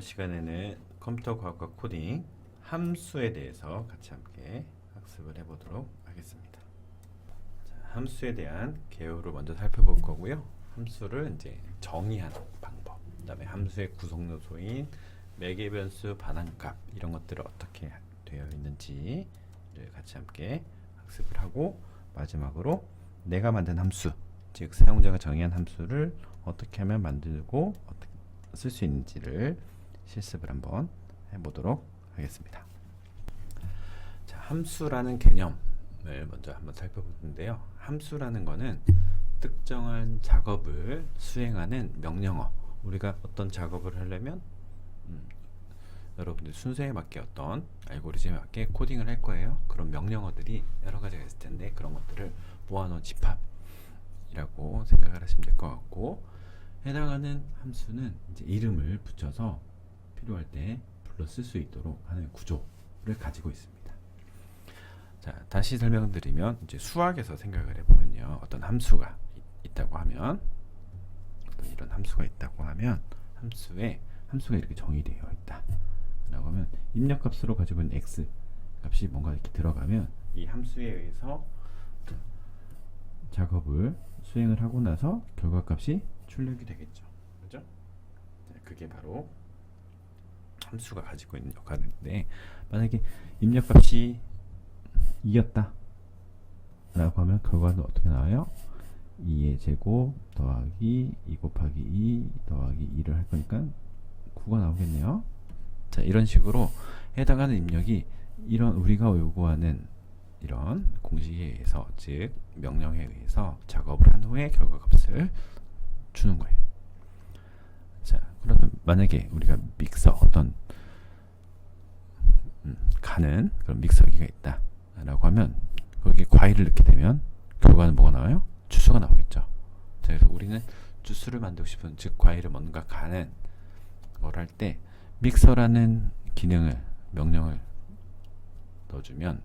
이번 시간에는 컴퓨터 과학과 코딩 함수에 대해서 같이 함께 학습을 해보도록 하겠습니다. 자, 함수에 대한 개요를 먼저 살펴볼 거고요. 함수를 이제 정의하는 방법, 그 다음에 함수의 구성 요소인 매개 변수, 반환값 이런 것들을 어떻게 되어 있는지를 같이 함께 학습을 하고, 마지막으로 내가 만든 함수, 즉 사용자가 정의한 함수를 어떻게 하면 만들고 어떻게 쓸 수 있는지를 실습을 한번 해보도록 하겠습니다. 자, 함수라는 개념을 먼저 한번 살펴볼 텐데요. 함수라는 거는 특정한 작업을 수행하는 명령어. 우리가 어떤 작업을 하려면 여러분들 순서에 맞게 어떤 알고리즘에 맞게 코딩을 할 거예요. 그런 명령어들이 여러 가지가 있을 텐데 그런 것들을 모아놓은 집합이라고 생각을 하시면 될 것 같고, 해당하는 함수는 이제 이름을 붙여서 필요할 때 불러 쓸 수 있도록 하는 구조를 가지고 있습니다. 자, 다시 설명드리면 이제 수학에서 생각을 해보면요, 어떤 함수가 있다고 하면, 어떤 이런 함수가 있다고 하면 함수가 이렇게 정의되어 있다 라고 하면 입력값으로 가지고 있는 x 값이 뭔가 이렇게 들어가면 이 함수에 의해서 작업을 수행을 하고 나서 결과값이 출력이 되겠죠. 그죠? 자, 그게 바로 함수가 가지고 있는 역할인데, 만약에 입력값이 2였다 라고 하면 결과는 어떻게 나와요? 2의 제곱 더하기 2 곱하기 2 더하기 2를 할 거니까 9가 나오겠네요. 자, 이런 식으로 해당하는 입력이 이런 우리가 요구하는 이런 공식에 의해서, 즉 명령에 의해서 작업을 한 후에 결과값을 주는 거예요. 자, 그러면 만약에 우리가 믹서, 어떤 가는 그런 믹서기가 있다 라고 하면 거기에 과일을 넣게 되면 결과는 뭐가 나와요? 주스가 나오겠죠. 자, 그래서 우리는 주스를 만들고 싶은, 즉 과일을 뭔가 가는 걸 할 때 믹서라는 명령을 넣어주면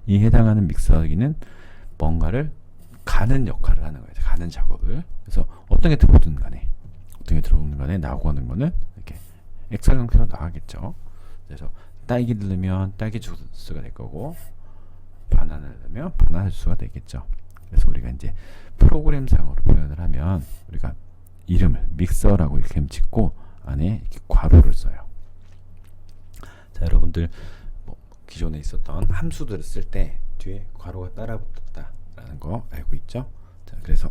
이 해당하는 믹서기는 뭔가를 가는 역할을 하는 거예요. 가는 작업을. 그래서 어떤 게 들어오든 간에 나오고 하는 거는 이렇게 엑셀 형태로 나가겠죠. 그래서 딸기를 넣으면 딸기 주스가 될 거고, 바나나를 넣으면 바나나 주스가 되겠죠. 그래서 우리가 이제 프로그램상으로 표현을 하면 우리가 이름을 믹서라고 이렇게 짓고 안에 이렇게 괄호를 써요. 자, 여러분들 기존에 있었던 함수들을 쓸 때 뒤에 괄호가 따라 붙었다라는 거 알고 있죠? 자, 그래서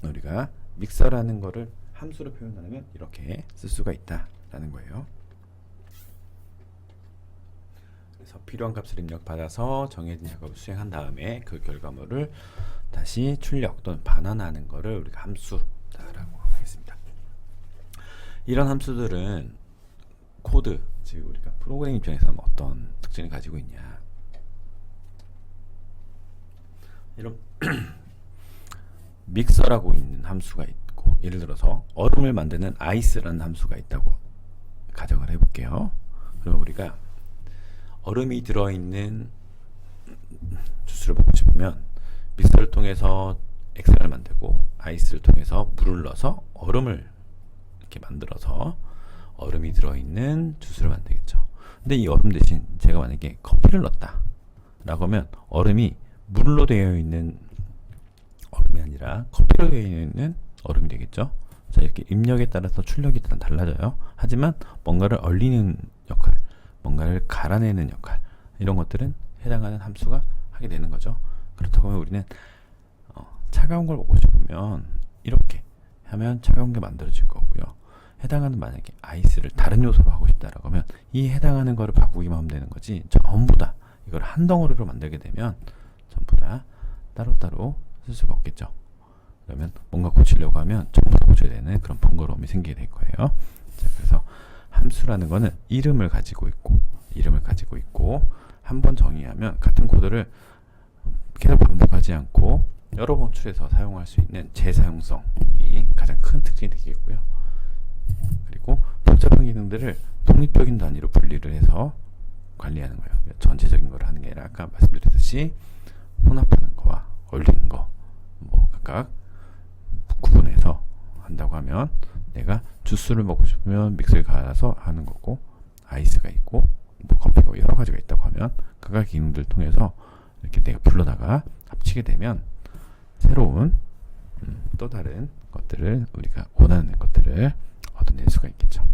우리가 믹서라는 거를 함수로 표현하려면 이렇게 쓸 수가 있다라는 거예요. 그래서 필요한 값을 입력받아서 정해진 작업을 수행한 다음에 그 결과물을 다시 출력 또는 반환하는 거를 우리가 함수다라고 하겠습니다. 이런 함수들은 코드, 즉 우리가 프로그래밍 입장에서는 어떤 특징을 가지고 있냐, 이런 믹서라고 있는 함수가 있고, 예를 들어서 얼음을 만드는 아이스라는 함수가 있다고 가정을 해볼게요. 그럼 우리가 얼음이 들어있는 주스를 먹고 싶으면 믹서를 통해서 엑셀을 만들고 아이스를 통해서 물을 넣어서 얼음을 이렇게 만들어서 얼음이 들어있는 주스를 만들겠죠. 근데 이 얼음 대신 제가 만약에 커피를 넣었다 라고 하면 얼음이 물로 되어 있는 얼음이 아니라 커피로 되어 있는 얼음이 되겠죠. 자, 이렇게 입력에 따라서 출력이 달라져요. 하지만 뭔가를 얼리는 역할, 뭔가를 갈아내는 역할, 이런 것들은 해당하는 함수가 하게 되는 거죠. 그렇다고 하면 우리는 차가운 걸 먹고 싶으면 이렇게 하면 차가운 게 만들어질 거고요. 해당하는, 만약에 아이스를 다른 요소로 하고 싶다라고 하면 이 해당하는 거를 바꾸기만 하면 되는 거지, 전부 다 이걸 한 덩어리로 만들게 되면 전부 다 따로따로 쓸 수가 없겠죠. 그러면 뭔가 고치려고 하면 전부 다 고쳐야 되는 그런 번거로움이 생기게 될 거예요. 자, 그래서 함수라는 거는 이름을 가지고 있고 한 번 정의하면 같은 코드를 계속 반복하지 않고 여러 번 출해서 사용할 수 있는 재사용성이 가장 큰 특징이 되겠고요. 그리고 복잡한 기능들을 독립적인 단위로 분리를 해서 관리하는 거예요. 전체적인 걸 하는 게 아니라 아까 말씀드렸듯이 혼합하는 거와 얼리는 거 각각 구분해서 한다고 하면 내가 주스를 먹고 싶으면 믹서기에 갈아서 하는 거고, 아이스가 있고 뭐 커피가 여러 가지가 있다고 하면 그가 기능들을 통해서 이렇게 내가 불러다가 합치게 되면 새로운 또 다른 것들을, 우리가 원하는 것들을 얻어낼 수가 있겠죠.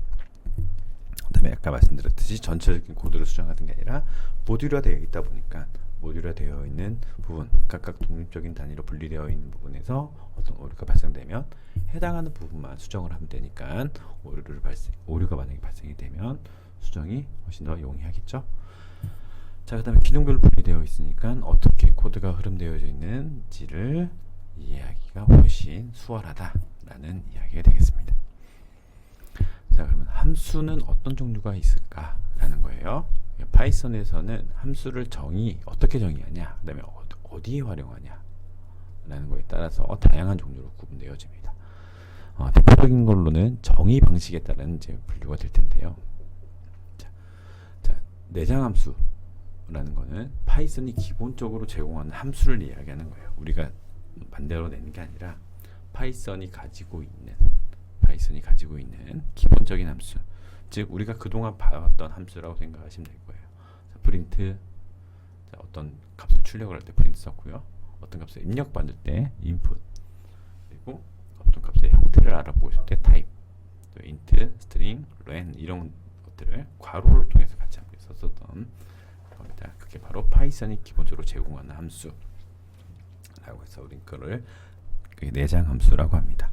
그 다음에 아까 말씀드렸듯이 전체적인 코드를 수정하는 게 아니라 모듈화 되어 있다 보니까 모듈화 되어 있는 부분, 각각 독립적인 단위로 분리되어 있는 부분에서 어떤 오류가 발생되면 해당하는 부분만 수정을 하면 되니까 오류가 만약에 발생이 되면 수정이 훨씬 더 용이하겠죠. 자, 그 다음에 기능별로 분리되어 있으니까 어떻게 코드가 흐름되어져 있는지를 이해하기가 훨씬 수월하다라는 이야기가 되겠습니다. 자, 그러면 함수는 어떤 종류가 있을까라는 거예요. 파이썬에서는 함수를 어떻게 정의하냐, 그 다음에 어디에 활용하냐 라는 거에 따라서 다양한 종류로 구분되어집니다. 대표적인 걸로는 정의 방식에 따른 이제 분류가 될 텐데요. 자, 내장함수라는 거는 파이썬이 기본적으로 제공하는 함수를 이야기하는 거예요. 우리가 만들어내는 게 아니라 파이썬이 가지고 있는 기본적인 함수, 즉 우리가 그동안 봐왔던 함수라고 생각하시면 될 거예요. 자, 프린트, 자, 어떤 값을 출력을 할 때 프린트 썼고요. 어떤 값을 입력받을 때 input, 그리고 어떤 값의 형태를 알아보고 싶을 때 type, 또 int, string, len 이런 것들을 괄호를 통해서 같이 함께 썼었던 겁니다. 그게 바로 파이썬이 기본적으로 제공하는 함수라고 해서 우린 그걸 내장 함수라고 합니다.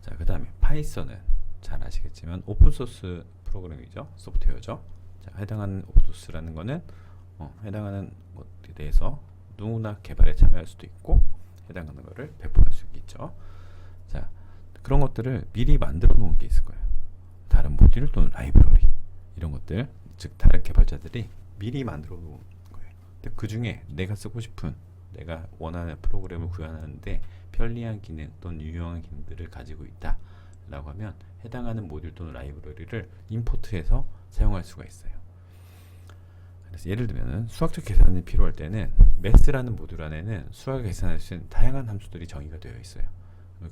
자, 그 다음에 파이썬은 잘 아시겠지만 오픈소스 프로그램이죠. 소프트웨어죠. 자, 해당하는 오픈소스라는 거는 해당하는 것에 대해서 누구나 개발에 참여할 수도 있고 해당하는 것을 배포할 수 있겠죠. 자, 그런 것들을 미리 만들어 놓은 게 있을 거예요. 다른 모듈 또는 라이브러리 이런 것들, 즉 다른 개발자들이 미리 만들어 놓은 거예요. 근데 그 중에 내가 쓰고 싶은, 내가 원하는 프로그램을 구현하는데 편리한 기능 또는 유용한 기능들을 가지고 있다 라고 하면 해당하는 모듈 또는 라이브러리를 임포트해서 사용할 수가 있어요. 그래서 예를 들면 수학적 계산이 필요할 때는 매스라는 모듈 안에는 수학을 계산할 수 있는 다양한 함수들이 정의가 되어 있어요.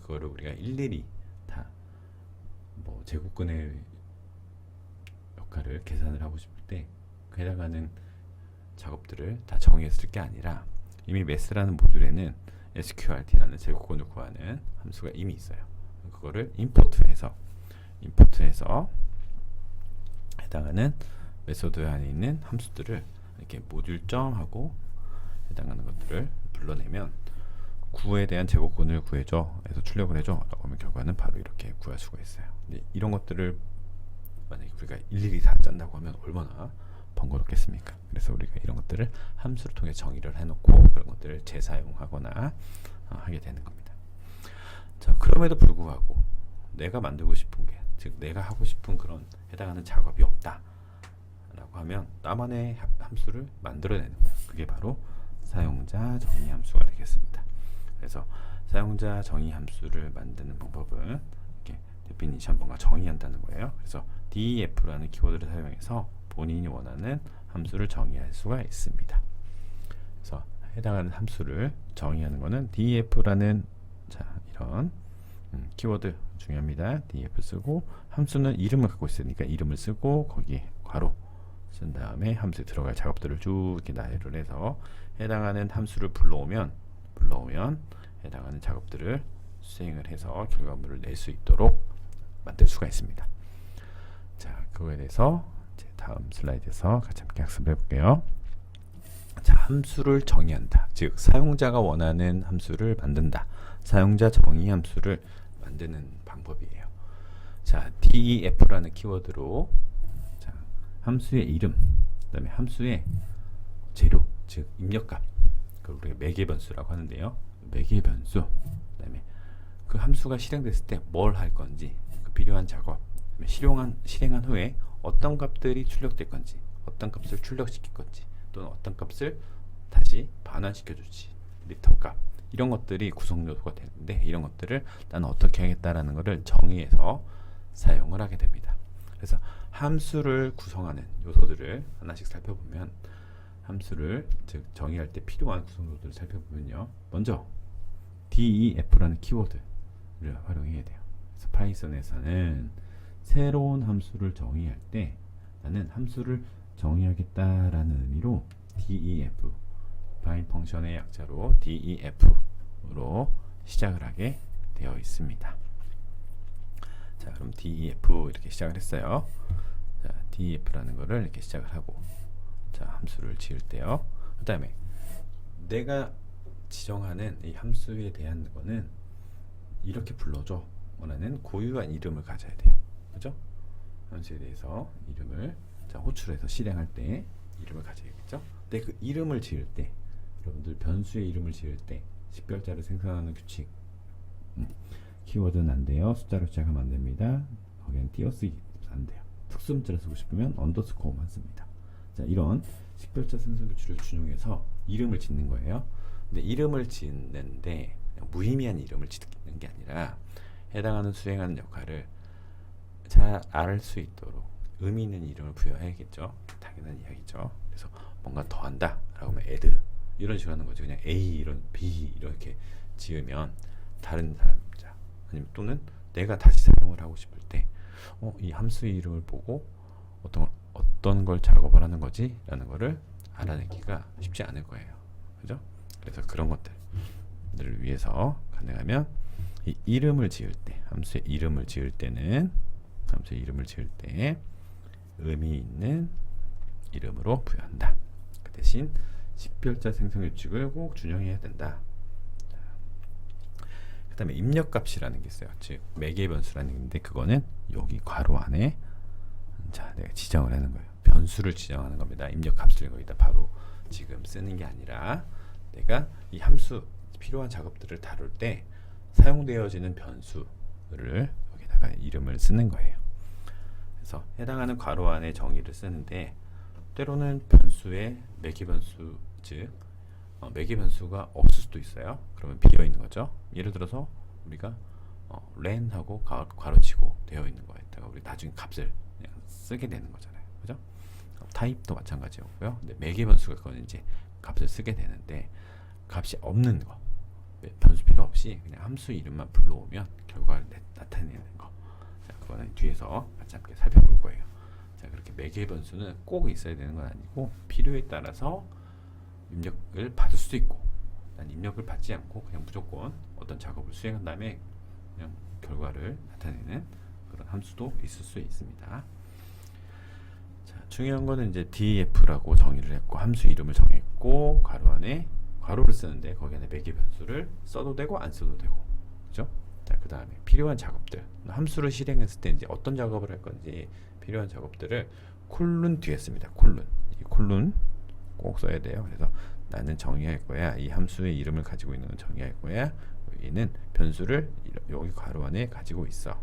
그거를 우리가 일일이 다 뭐 제곱근의 역할을 계산을 하고 싶을 때 해당하는 작업들을 다 정의했을 게 아니라 이미 매스라는 모듈에는 sqrt라는 제곱근을 구하는 함수가 이미 있어요. 그거를 임포트해서 해당하는 메소드 안에 있는 함수들을 이렇게 모듈점하고 해당하는 것들을 불러내면 구에 대한 제곱근을 구해줘 해서 출력을 해줘 라고 하면 결과는 바로 이렇게 구할 수가 있어요. 근데 이런 것들을 만약에 우리가 일일이 다 짠다고 하면 얼마나 번거롭겠습니까? 그래서 우리가 이런 것들을 함수를 통해 정의를 해놓고 그런 것들을 재사용하거나 하게 되는 겁니다. 자, 그럼에도 불구하고 내가 만들고 싶은 게, 즉 내가 하고 싶은 그런 해당하는 작업이 없다 라고 하면 나만의 함수를 만들어내는 거예요. 그게 바로 사용자 정의 함수가 되겠습니다. 그래서 사용자 정의 함수를 만드는 방법은 이렇게 데피니션, 뭔가 정의한다는 거예요. 그래서 def라는 키워드를 사용해서 본인이 원하는 함수를 정의할 수가 있습니다. 그래서 해당하는 함수를 정의하는 것은 def라는 이런 키워드 중요합니다. def 쓰고, 함수는 이름을 갖고 있으니까 이름을 쓰고 거기에 괄호 쓴 다음에 함수에 들어갈 작업들을 쭉 이렇게 나열을 해서 해당하는 함수를 불러오면 해당하는 작업들을 수행을 해서 결과물을 낼 수 있도록 만들 수가 있습니다. 자, 그거에 대해서 이제 다음 슬라이드에서 같이 함께 학습을 해볼게요. 자, 함수를 정의한다. 즉 사용자가 원하는 함수를 만든다. 사용자 정의 함수를 만드는 방법이에요. 자, def라는 키워드로 함수의 이름, 그 다음에 함수의 재료, 즉 입력값, 그걸 우리가 매개변수라고 하는데요. 매개변수, 그 다음에 그 함수가 실행됐을 때 뭘 할 건지, 그 필요한 작업, 실행한 후에 어떤 값들이 출력될 건지, 어떤 값을 출력시킬 건지, 또는 어떤 값을 다시 반환시켜 줄지, 리턴 값, 이런 것들이 구성 요소가 되는데, 이런 것들을 나는 어떻게 하겠다라는 것을 정의해서 사용을 하게 됩니다. 그래서 함수를 구성하는 요소들을 하나씩 살펴보면, 함수를 즉 정의할 때 필요한 구성 요소들을 살펴보면요, 먼저 def라는 키워드를 활용해야 돼요. 그래서 파이썬에서는 새로운 함수를 정의할 때 나는 함수를 정의하겠다라는 의미로 def, define 펑션의 약자로 def로 시작을 하게 되어 있습니다. 자, 그럼 def 이렇게 시작을 했어요. 자, def라는 거를 이렇게 시작을 하고, 자, 함수를 지을 때요. 그 다음에 내가 지정하는 이 함수에 대한 거는 이렇게 불러줘 라는 고유한 이름을 가져야 돼요. 그죠? 함수에 대해서 이름을, 자, 호출해서 실행할 때 이름을 가져야겠죠. 근데 그 이름을 지을 때, 여러분들 변수의 이름을 지을 때 식별자를 생성하는 규칙, 키워드는 안 돼요. 숫자로 시작하면 안 됩니다. 거기엔 띄어쓰기 안 돼요. 특수문자를 쓰고 싶으면 언더스코어만 씁니다. 자, 이런 식별자 생성 규칙을 준용해서 이름을 짓는 거예요. 근데 이름을 짓는데 무의미한 이름을 짓는 게 아니라 해당하는 수행하는 역할을 잘 알 수 있도록 의미 있는 이름을 부여해야겠죠. 당연한 이야기죠. 그래서 뭔가 더 한다 라고 하면 add 이런 식으로 하는 거죠. 그냥 A 이런 B 이렇게 지으면 다른 사람자 아니면 또는 내가 다시 사용을 하고 싶을 때 이 함수의 이름을 보고 어떤 걸 작업을 하는 거지 라는 거를 알아내기가 쉽지 않을 거예요. 그죠? 그래서 그런 것들을 위해서 가능하면 이 이름을 지을 때, 함수의 이름을 지을 때는 의미 있는 이름으로 부여한다. 그 대신 식별자 생성 규칙을 꼭 준용해야 된다. 그 다음에 입력값이라는 게 있어요. 즉 매개 변수라는 게 있는데 그거는 여기 괄호 안에, 자, 내가 지정을 하는 거예요. 변수를 지정하는 겁니다. 입력값을 거기다 바로 지금 쓰는 게 아니라 내가 이 함수 필요한 작업들을 다룰 때 사용되어지는 변수를 여기다가 이름을 쓰는 거예요. 그래서 해당하는 괄호 안에 정의를 쓰는데 때로는 변수에 매개 변수, 즉 매개 변수가 없을 수도 있어요. 그러면 비어 있는 거죠. 예를 들어서 우리가 렌하고 괄호치고 되어 있는 거에다가 우리 나중에 값을 그냥 쓰게 되는 거잖아요. 그죠? 타입도 마찬가지였고요. 근데 매개 변수가 그거는 이제 값을 쓰게 되는데 값이 없는 거, 변수 필요 없이 그냥 함수 이름만 불러오면 결과를 나타내는 거. 자, 그거는 뒤에서 같이 함께 살펴볼 거예요. 자, 그렇게 매개 변수는 꼭 있어야 되는 건 아니고 필요에 따라서 입력을 받을 수도 있고, 난 입력을 받지 않고 그냥 무조건 어떤 작업을 수행한 다음에 그냥 결과를 나타내는 그런 함수도 있을 수 있습니다. 자, 중요한 거는 이제 def라고 정의를 했고 함수 이름을 정했고 괄호 안에 괄호를 쓰는데 거기 안에 매개 변수를 써도 되고 안 써도 되고, 그죠? 자, 그 다음에 필요한 작업들, 함수를 실행했을 때 이제 어떤 작업을 할 건지 필요한 작업들을 콜론 뒤에 씁니다. 콜론, 이 콜론 꼭 써야 돼요. 그래서 나는 정의할 거야. 이 함수의 이름을 가지고 있는 건 정의할 거야. 여기는 변수를 여기 괄호 안에 가지고 있어.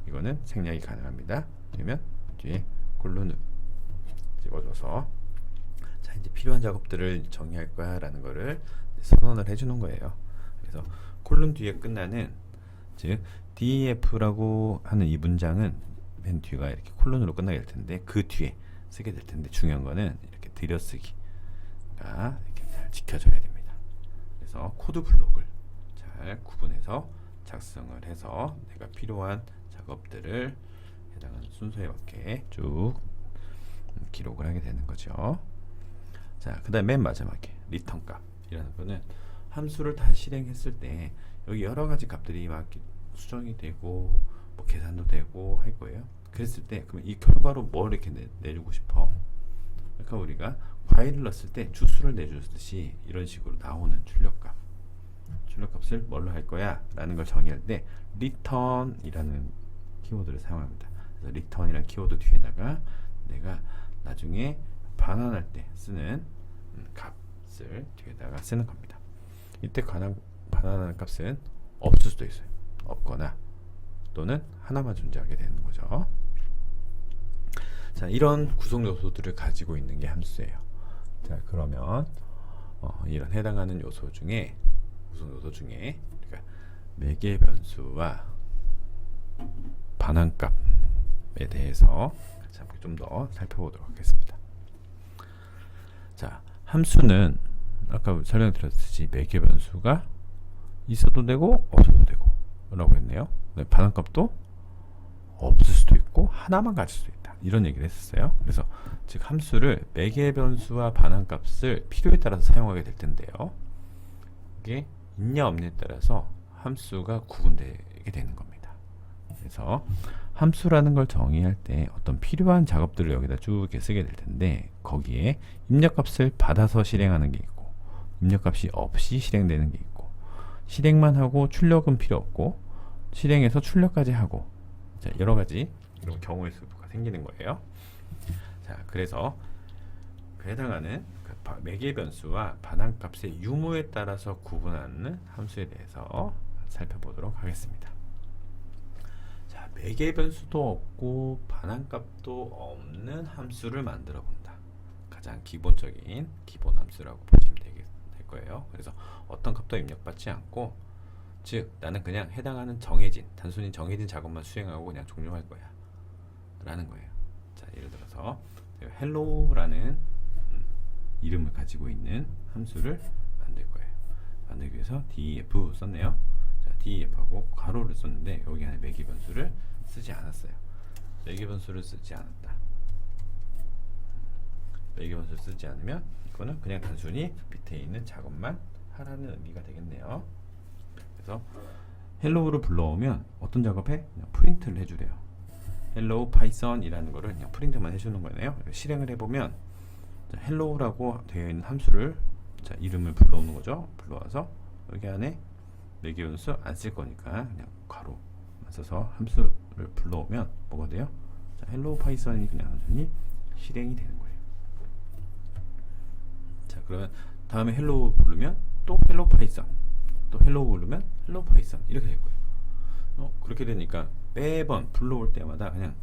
이거는 생략이 가능합니다. 그러면 뒤에 콜론을 집어줘서, 자, 이제 필요한 작업들을 정의할 거야 라는 거를 선언을 해주는 거예요. 그래서 콜론 뒤에 끝나는, 즉 def라고 하는 이 문장은 맨 뒤가 이렇게 콜론으로 끝나게 될 텐데 그 뒤에 쓰게 될 텐데 중요한 거는 이렇게 들여쓰기가 이렇게 잘 지켜져야 됩니다. 그래서 코드 블록을 잘 구분해서 작성을 해서 내가 필요한 작업들을 해당하는 순서에 맞게 쭉 기록을 하게 되는 거죠. 자, 그 다음 맨 마지막에 리턴 값이라는 거는 함수를 다 실행했을 때 여기 여러 가지 값들이 막 수정이 되고 뭐 계산도 되고 할 거예요. 그랬을 때 그럼 이 결과로 뭘 이렇게 내주고 싶어? 그러니까 우리가 과일을 넣었을 때 주수를 내주듯이 이런 식으로 나오는 출력값을 뭘로 할 거야? 라는 걸 정의할 때 return이라는 키워드를 사용합니다. 그래서 return이라는 키워드 뒤에다가 내가 나중에 반환할 때 쓰는 값을 뒤에다가 쓰는 겁니다. 이때 반환하는 값은 없을 수도 있어요. 없거나 또는 하나만 존재하게 되는 거죠. 자, 이런 구성 요소들을 가지고 있는 게 함수예요. 자, 그러면 이런 해당하는 요소 중에 구성 요소 중에 우리가 매개 변수와 반환값에 대해서 좀 더 살펴보도록 하겠습니다. 자, 함수는 아까 설명드렸듯이 매개 변수가 있어도 되고 없어도 되고 라고 했네요. 반환값도 없을 수도 있고 하나만 가질 수도 있다. 이런 얘기를 했었어요. 그래서 즉 함수를 매개 변수와 반환값을 필요에 따라서 사용하게 될 텐데요. 이게 있냐 없냐에 따라서 함수가 구분되게 되는 겁니다. 그래서 함수라는 걸 정의할 때 어떤 필요한 작업들을 여기다 쭉 이렇게 쓰게 될 텐데 거기에 입력값을 받아서 실행하는 게 있고 입력값이 없이 실행되는 게 있고 실행만 하고 출력은 필요 없고 실행해서 출력까지 하고 자, 여러 가지 이런 경우의 수가 생기는 거예요. 자, 그래서 그 해당하는 그 매개 변수와 반환값의 유무에 따라서 구분하는 함수에 대해서 살펴보도록 하겠습니다. 자, 매개 변수도 없고 반환값도 없는 함수를 만들어 본다. 가장 기본적인 기본 함수라고 보시면 될 거예요. 그래서 어떤 값도 입력받지 않고 즉 나는 그냥 해당하는 정해진 단순히 정해진 작업만 수행하고 그냥 종료할 거야 라는 거예요. 자, 예를 들어서 hello라는 이름을 가지고 있는 함수를 만들 거예요. 만들기 위해서 def 썼네요. 자, def하고 괄호를 썼는데 여기 안에 매개 변수를 쓰지 않았어요. 매개 변수를 쓰지 않았다. 매개 변수를 쓰지 않으면 이거는 그냥 단순히 밑에 있는 작업만 하라는 의미가 되겠네요. 그래서 hello를 불러오면 어떤 작업해? 그냥 프린트를 해주래요. hello python이라는 거를 그냥 프린트만 해주는 거네요. 실행을 해보면 hello라고 되어 있는 함수를 자, 이름을 불러오는 거죠. 불러와서 여기 안에 매개 변수 안 쓸 거니까 그냥 괄호만 써서 함수를 불러오면 뭐가 돼요? 자, hello python이 그냥 단순히 실행이 되는 거예요. 자, 그러면 다음에 hello 부르면 또 hello python, 또 hello 부르면 hello python 이렇게 될 거예요. 그렇게 되니까 매번 불러올 때마다 그냥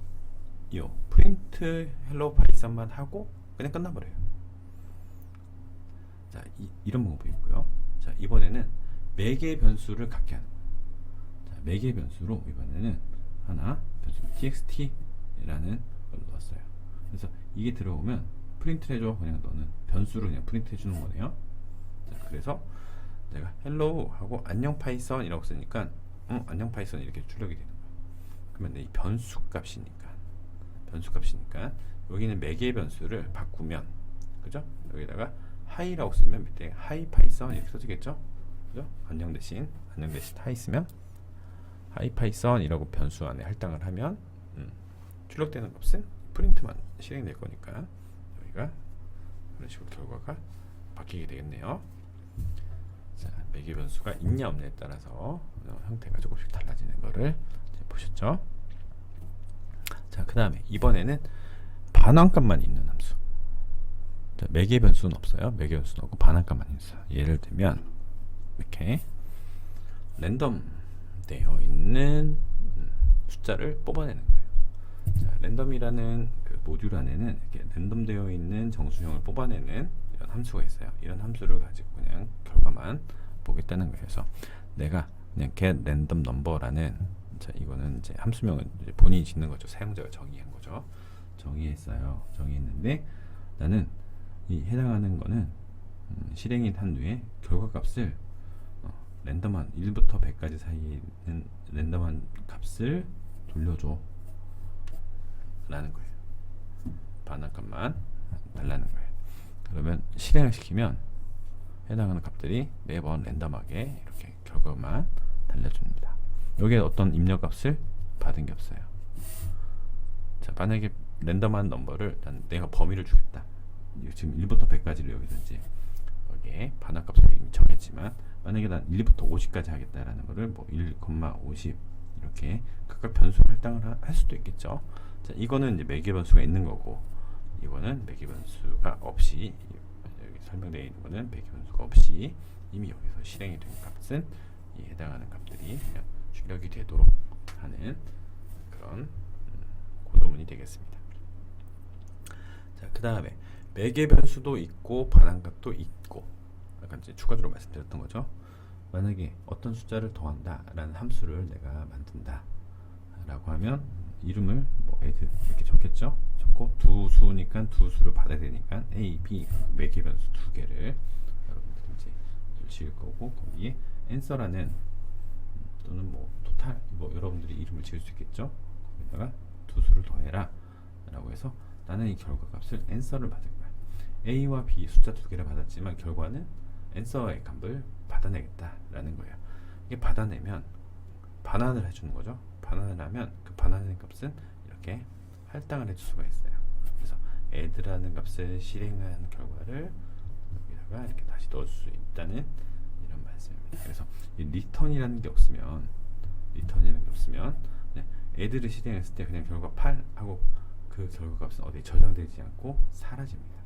이 프린트 hello python만 하고 그냥 끝나버려요. 자, 이런 방법이 있고요. 자, 이번에는 매개 변수를 갖게 하는 거예요. 자, 매개 변수로 이번에는 하나 변수 txt라는 걸 넣었어요. 그래서 이게 들어오면 프린트 해줘. 그냥 너는 변수를 그냥 프린트 해주는 거네요. 자, 그래서 내가 hello 하고 안녕 파이썬이라고 쓰니까 안녕 파이썬 이렇게 출력이 되는 거예요. 그러면 이 변수 값이니까 여기는 매개 변수를 바꾸면 그죠? 여기다가 hi라고 쓰면 밑에 hi 파이썬 이렇게 써지겠죠? 그죠? 안녕 대신 hi 쓰면 hi 파이썬이라고 변수 안에 할당을 하면 출력되는 값은 프린트만 실행될 거니까 여기가 그런 식으로 결과가 바뀌게 되겠네요. 자, 매개 변수가 있냐 없냐에 따라서 형태가 조금씩 달라지는 거를 보셨죠? 자, 그 다음에 이번에는 반환값만 있는 함수. 자, 매개 변수는 없어요. 매개 변수는 없고 반환값만 있어요. 예를 들면 이렇게 랜덤 되어 있는 숫자를 뽑아내는 거예요. 자, 랜덤이라는 그 모듈 안에는 이렇게 랜덤 되어 있는 정수형을 뽑아내는 이런 함수가 있어요. 이런 함수를 가지고 그냥 결과만 보겠다는 거예요. 그래서 내가 그냥 get random number라는 자, 이거는 이제 함수명은 이제 본인이 짓는 거죠. 사용자가 정의한 거죠. 정의했어요. 정의했는데 나는 이 해당하는 거는 실행이 한 뒤에 결과값을 랜덤한 1부터 100까지 사이에 있는 랜덤한 값을 돌려줘 라는 거예요. 반환값만 달라는 거예요. 그러면 실행을 시키면 해당하는 값들이 매번 랜덤하게 이렇게 결과만 달려줍니다. 여기에 어떤 입력값을 받은 게 없어요. 자, 만약에 랜덤한 넘버를 내가 범위를 주겠다. 지금 1부터 100까지를 여기서 이제 여기에 반환값을 이미 정했지만 만약에 난 1부터 50까지 하겠다라는 거를 뭐 1,50 이렇게 각각 변수를 할당을 할 수도 있겠죠. 자, 이거는 이제 매개 변수가 있는 거고 이거는 매개 변수가 없이 여기 설명되어 있는 거는 매개 변수가 없이 이미 여기서 실행이 된 값은 이 해당하는 값들이 그냥 출력이 되도록 하는 그런 구조문이 되겠습니다. 자, 그 다음에 매개 변수도 있고 반환값도 있고 약간 이제 추가적으로 말씀드렸던 거죠. 만약에 어떤 숫자를 더한다 라는 함수를 내가 만든다 라고 하면 이름을 뭐 add 이렇게 적겠죠. 적고 두 수니까 두 수를 받아야 되니까 a, b 매개 변수 두 개를 여러분들이 이제 지을 거고 거기에 answer라는 또는 뭐 total 뭐 여러분들이 이름을 지을 수 있겠죠. 여기다가 두 수를 더해라 라고 해서 나는 이 결과값을 answer를 받을 거야. A와 B 숫자 두 개를 받았지만 결과는 answer의 값을 받아내겠다 라는 거예요. 이게 받아내면 반환을 해주는 거죠. 반환을 하면 그 반환의 값은 이렇게 할당을 해줄 수가 있어요. 그래서 add라는 값을 실행한 결과를 여기다가 이렇게 다시 넣어줄 수 있다는 이런 말씀입니다. 그래서 이 return이라는 게 없으면 네, add를 실행했을 때 그냥 결과 8 하고 그 결과 값은 어디에 저장되지 않고 사라집니다.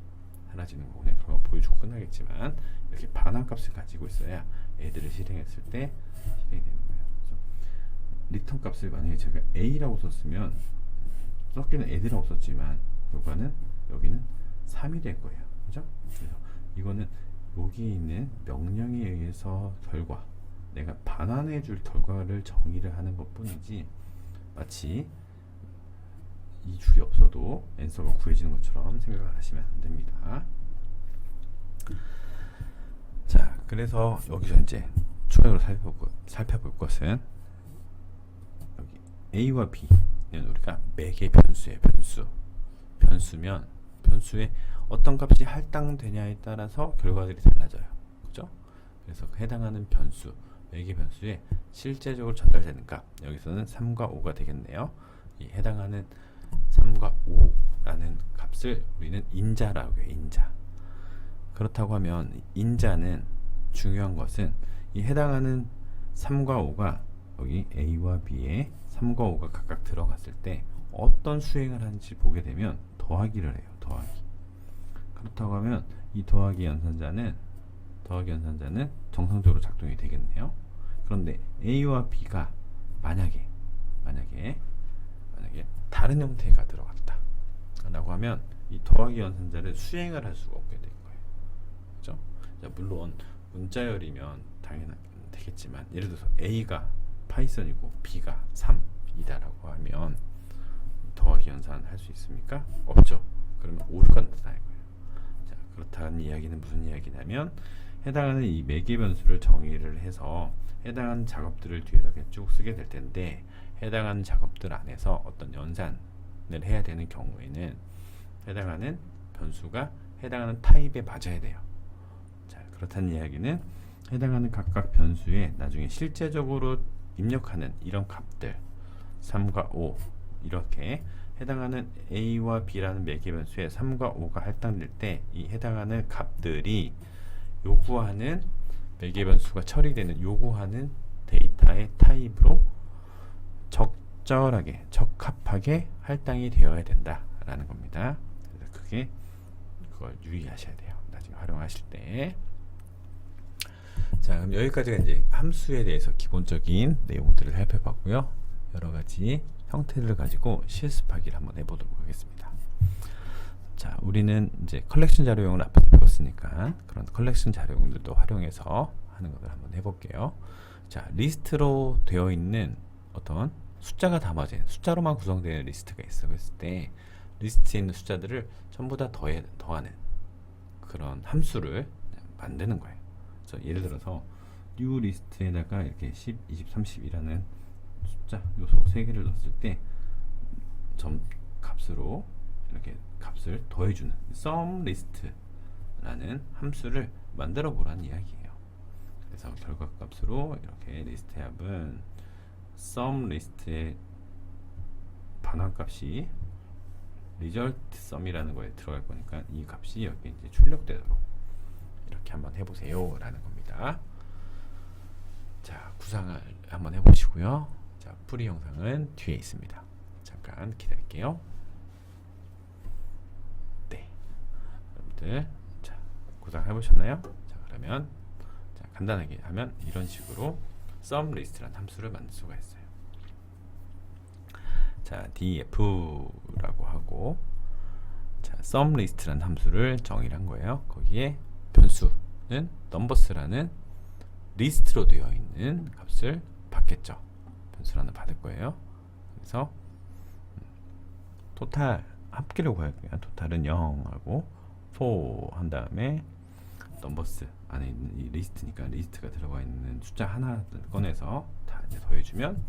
사라지는 거 그냥 결과 보여주고 끝나겠지만 이렇게 반환 값을 가지고 있어야 add를 실행했을 때 실행이 되는 거예요. 그래서 return 값을 만약에 제가 a라고 썼으면 썼기는 add라고 썼지만 결과는 여기는 3이 될 거예요. 그죠? 그래서 이거는 여기에 있는 명령에 의해서 결과 내가 반환해 줄 결과를 정의를 하는 것 뿐이지 마치 이 줄이 없어도 앤서가 구해지는 것처럼 생각을 하시면 안 됩니다. 자, 그래서 여기서 이제 추가적으로 살펴볼 것은 여기 A와 B는 우리가 매개 변수예요. 변수면 변수에 어떤 값이 할당되냐에 따라서 결과들이 달라져요. 그죠? 그래서 해당하는 변수, 매개 변수에 실제적으로 전달되는 값, 여기서는 3과 5가 되겠네요. 이 해당하는 3과 5라는 값을 우리는 인자라고 해요. 인자. 그렇다고 하면 인자는 중요한 것은 이 해당하는 3과 5가 여기 A와 B에 3과 5가 각각 들어갔을 때 어떤 수행을 하는지 보게 되면 더하기를 해요. 더하기. 그렇다고 하면 이 더하기 연산자는 정상적으로 작동이 되겠네요. 그런데 A와 B가 만약에 다른 형태가 들어갔다 라고 하면 이 더하기 연산자를 수행을 할 수가 없게 될 거예요. 그죠? 자, 물론 문자열이면 당연히 되겠지만 예를 들어서 A가 파이썬이고 B가 3이다 라고 하면 더하기 연산 할 수 있습니까? 없죠. 그러면 오류가 나타날 거예요. 자, 그렇다는 이야기는 무슨 이야기냐면 해당하는 이 매개 변수를 정의를 해서 해당하는 작업들을 뒤에다 쭉 쓰게 될 텐데 해당하는 작업들 안에서 어떤 연산을 해야 되는 경우에는 해당하는 변수가 해당하는 타입에 맞아야 돼요. 자, 그렇다는 이야기는 해당하는 각각 변수에 나중에 실제적으로 입력하는 이런 값들 3과 5 이렇게 해당하는 A와 B라는 매개 변수에 3과 5가 할당될 때 이 해당하는 값들이 요구하는 매개 변수가 처리되는 요구하는 데이터의 타입으로 적절하게 적합하게 할당이 되어야 된다라는 겁니다. 그래서 그걸 유의하셔야 돼요. 나중에 활용하실 때. 자, 그럼 여기까지가 이제 함수에 대해서 기본적인 내용들을 살펴봤고요. 여러 가지 형태를 가지고 실습하기를 한번 해보도록 하겠습니다. 자, 우리는 이제 컬렉션 자료용을 앞에서 배웠으니까 그런 컬렉션 자료용들도 활용해서 하는 것을 한번 해볼게요. 자, 리스트로 되어 있는 어떤 숫자가 담아진 숫자로만 구성되어 리스트가 있어. 그랬을 때 리스트에 있는 숫자들을 전부 다 더하는 그런 함수를 만드는 거예요. 그래서 예를 들어서 new 리스트에다가 이렇게 10, 20, 30이라는 숫자 요소 3개를 넣었을 때 점 값으로 이렇게 값을 더해주는 sum list라는 함수를 만들어 보라는 이야기예요. 그래서 결과 값으로 이렇게 리스트의 합은 sum list의 반환값이 result sum이라는 거에 들어갈 거니까 이 값이 여기 이제 출력되도록 이렇게 한번 해보세요 라는 겁니다. 자, 구상을 한번 해보시고요. 자, 풀이 영상은 뒤에 있습니다. 잠깐 기다릴게요. 네, 여러분들 자, 구상 해보셨나요? 자, 그러면 자, 간단하게 하면 이런 식으로 sum list라는 함수를 만들 수가 있어요. 자, df라고 하고 자, sum list라는 함수를 정의를 한 거예요. 거기에 변수는 numbers라는 리스트로 되어 있는 값을 받겠죠. 변수를 하나 받을 거예요. 그래서 토탈 합계를 구할게요. 토탈은 0하고 4 한 다음에 넘버스 안에 있는 이 리스트니까 리스트가 들어가 있는 숫자 하나 꺼내서 다 이제 더해주면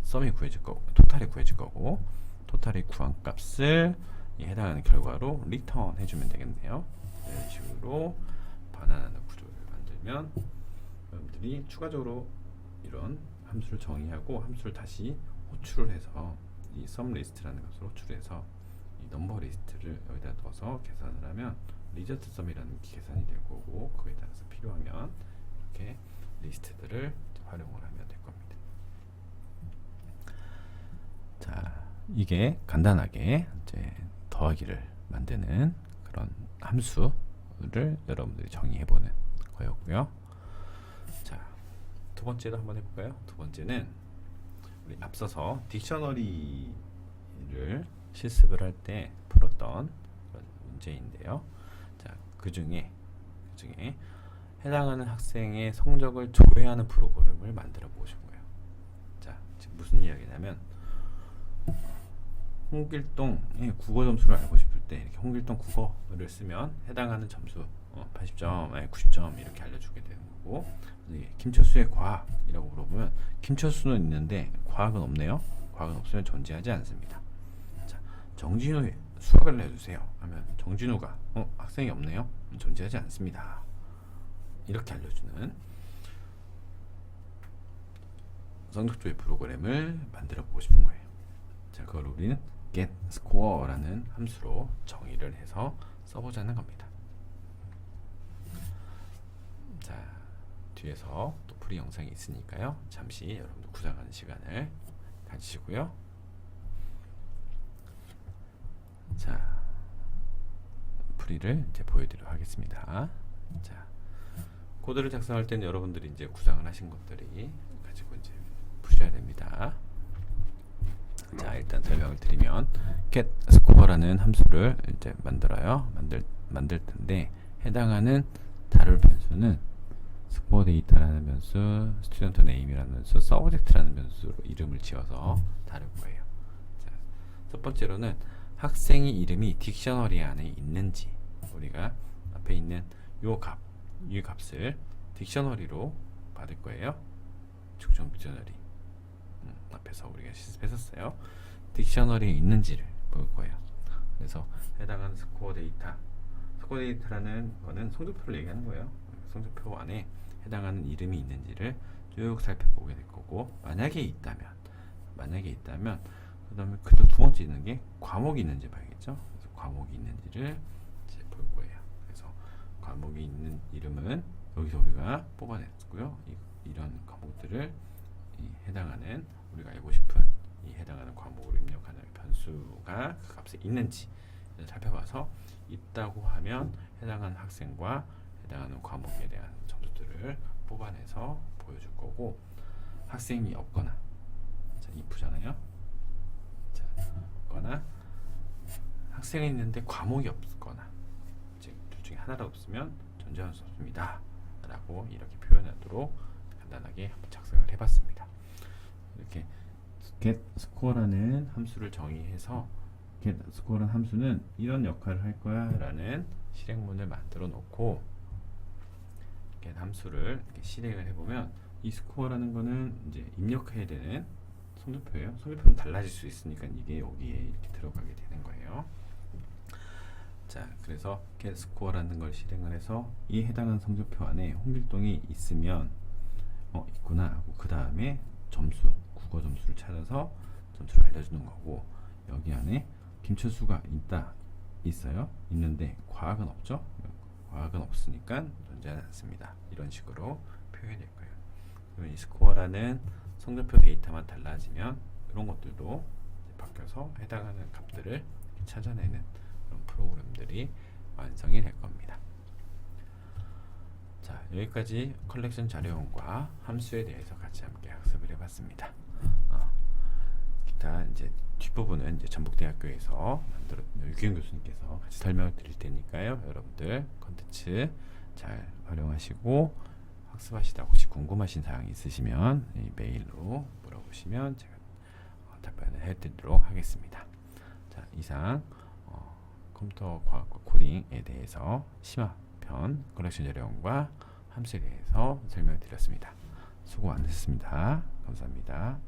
썸이 구해질 거고, 토탈이 구해질 거고, 토탈이 구한 값을 해당하는 결과로 리턴 해주면 되겠네요. 이런 식으로 반환하는 구조를 만들면 여러분들이 추가적으로 이런 함수를 정의하고 함수를 다시 호출을 해서 이 sum list라는 것을 호출해서 이 넘버 리스트를 여기다 넣어서 계산을 하면 리저트 썸이라는 계산이 될 거고, 그에 따라서 필요하면 이렇게 리스트들을 활용을 하면 될 겁니다. 자, 이게 간단하게 이제 더하기를 만드는 그런 함수를 여러분들이 정의해보는 거였고요. 자, 두 번째도 한번 해볼까요? 두 번째는 우리 앞서서 딕셔너리를 실습을 할 때 풀었던 그런 문제인데요. 자, 그 중에 해당하는 학생의 성적을 조회하는 프로그램을 만들어 보신 거예요. 자, 지금 무슨 이야기냐면 홍길동의 국어 점수를 알고 싶을 때 이렇게 홍길동 국어를 쓰면 해당하는 점수 80점, 90점 이렇게 알려주게 되는 거고, 김철수의 과학이라고 물어보면 김철수는 있는데 과학은 없네요. 과학은 없으면 존재하지 않습니다. 자, 정진우의 수학을 내주세요 하면 정진우가 학생이 없네요. 존재하지 않습니다. 이렇게 알려주는 성적조회 프로그램을 만들어 보고 싶은 거예요. 자, 그걸 우리는 getScore라는 함수로 정의를 해서 써보자는 겁니다. 자, 뒤에서 또 풀이 영상이 있으니까요. 잠시 여러분들 구상하는 시간을 가지시고요. 자, 풀이를 이제 보여드리도록 하겠습니다. 자, 코드를 작성할 때는 여러분들이 이제 구상을 하신 것들이 가지고 이제 푸셔야 됩니다. 자, 일단 설명을 드리면 getScore라는 함수를 이제 만들어요. 만들 텐데 해당하는 다룰 변수는 스코어 데이터라는 변수, 스튜던트 네임이라는 변수, 서브젝트라는 변수로 이름을 지어서 다룰 거예요. 자, 첫 번째로는 학생의 이름이 딕셔너리 안에 있는지, 우리가 앞에 있는 이 값을 딕셔너리로 받을 거예요. 축적 딕셔너리 앞에서 우리가 실습했었어요. 딕셔너리에 있는지를 볼 거예요. 그래서 해당하는 스코어 데이터라는 거는 성적표를 얘기하는 거예요. 성적표 안에 해당하는 이름이 있는지를 쭉 살펴보게 될 거고, 만약에 있다면 그 다음에 그 두 번째 있는 게 과목이 있는지 봐야겠죠. 그래서 과목이 있는지를 이제 볼 거예요. 그래서 과목이 있는 이름은 여기서 우리가 뽑아냈고요. 이런 과목들을 해당하는 우리가 알고 싶은 이 해당하는 과목으로 입력하는 변수가 그 값에 있는지 살펴봐서 있다고 하면 해당하는 학생과 해당하는 과목에 대한 점수들을 뽑아내서 보여줄 거고, 학생이 없거나, 자, if잖아요. 자, 없거나 학생이 있는데 과목이 없거나, 즉 둘 중에 하나라도 없으면 존재할 수 없습니다 라고 이렇게 표현하도록 간단하게 한번 작성을 해봤습니다. 이렇게 getScore라는 함수를 정의해서 getScore라는 함수는 이런 역할을 할 거야 라는 실행문을 만들어 놓고 get 함수를 이렇게 실행을 해보면 이 스코어라는 거는 이제 입력해야 되는 성적표예요. 성적표는 달라질 수 있으니까 이게 여기에 이렇게 들어가게 되는 거예요. 자, 그래서 getScore라는 걸 실행을 해서 이 해당하는 성적표 안에 홍길동이 있으면 있구나 하고, 그 다음에 점수, 국어 점수를 찾아서 점수를 알려주는 거고, 여기 안에 김철수가 있어요. 있는데 과학은 없죠. 과학은 없으니까 존재하지 않습니다. 이런 식으로 표현될 거예요. 그러면 이 스코어라는 성적표 데이터만 달라지면 이런 것들도 바뀌어서 해당하는 값들을 찾아내는 그런 프로그램들이 완성이 될 겁니다. 자, 여기까지 컬렉션 자료원과 함수에 대해서 같이 함께 학습을 해봤습니다. 기타 이제 뒷부분은 이제 전북대학교에서 유기훈 교수님께서 같이 설명을 드릴 테니까요. 여러분들 컨텐츠 잘 활용하시고 학습하시다 혹시 궁금하신 사항이 있으시면 이 메일로 물어보시면 제가 답변을 해드리도록 하겠습니다. 자, 이상 컴퓨터 과학과 코딩에 대해서 심화편 컬렉션 자료원과 함수에 대해서 설명을 드렸습니다. 수고 많으셨습니다. 감사합니다.